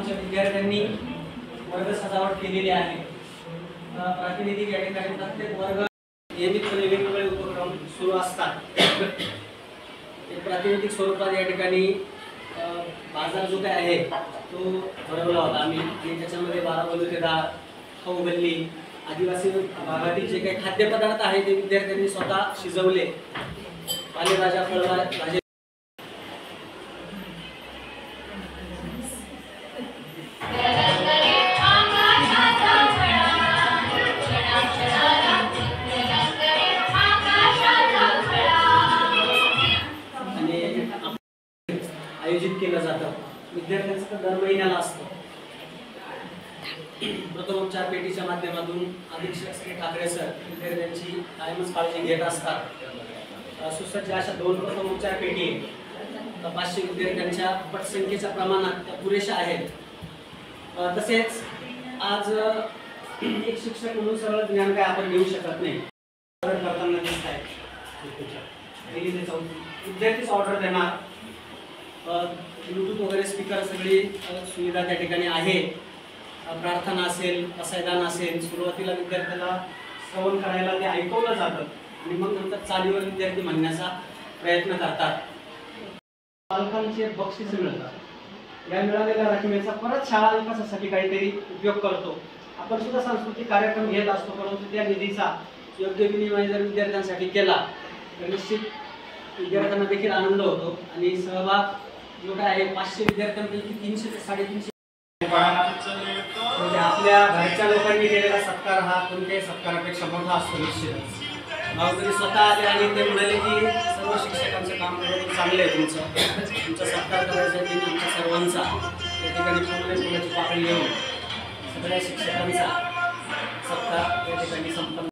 आमच्या विद्यार्थ्यांनी वर्ग सजावट केलेली आहे। प्रातिनिधिक या ठिकाणी प्रत्येक वर्ग नियमितपणे वेगवेगळे उपक्रम सुरू असतात। एक प्रातिनिधिक स्वरूपात या ठिकाणी बाजार जो काय आहे तो भरवला होता आम्ही आणि त्याच्यामध्ये 12 बलुतेदार, खाऊ गल्ली, आदिवासी भागातील जे काही खाद्यपदार्थ आहेत ते विद्यार्थ्यांनी स्वतः शिजवले। पालेभाज्या, फळभाज्या आयोजित केलं जातं। विद्यार्थ्यांचं तर दर महिन्याला असतं। प्रथमोपचार पेटीच्या माध्यमातून अधीक्षक श्री ठाकरे सर विद्यार्थ्यांची कायमच काळजी घेत असतात। सुसज्ज अशा 2 प्रथमोपचार पेटी 500 विद्यार्थ्यांच्या पटसंख्येच्या प्रमाणात त्या पुरेशा आहेत। तसेच आज एक शिक्षक म्हणून सरळ ज्ञान काय आपण देऊ शकत नाही। ऑर्डर करताना दिसत आहे विद्यार्थीच ऑर्डर देणार, ब्लूटूथ वगैरे स्पीकर सगळी सुविधा त्या ठिकाणी आहे। प्रार्थना असेल, पसायदान असेल, सुरुवातीला विद्यार्थ्याला श्रवण करायला ते ऐकवलं जातं आणि मग नंतर चालीवर विद्यार्थी म्हणण्याचा प्रयत्न करतात। पालकांचे बक्षीस मिळतात। या मिळालेल्या रकमेचा परत शाळा विकासासाठी काहीतरी उपयोग करतो। आपण सुद्धा सांस्कृतिक कार्यक्रम घेत असतो, परंतु त्या निधीचा योग्य विनिमय जर विद्यार्थ्यांसाठी केला तर निश्चित विद्यार्थ्यांना देखील आनंद होतो आणि सहभाग जो काय आहे 500 विद्यार्थ्यांपैकी 300 ते 350 म्हणजे आपल्या घरच्या लोकांनी केलेला सत्कार हा कोणत्याही सत्कारापेक्षा मोठा असतो। निश्चितच गावकरी स्वतः आले आणि ते म्हणाले की सर्व शिक्षकांचं काम करून चांगलं आहे, तुमचा सत्कार करायचा आहे आमच्या सर्वांचा। त्या ठिकाणी फुलाची पाकळी घेऊन सगळ्या शिक्षकांचा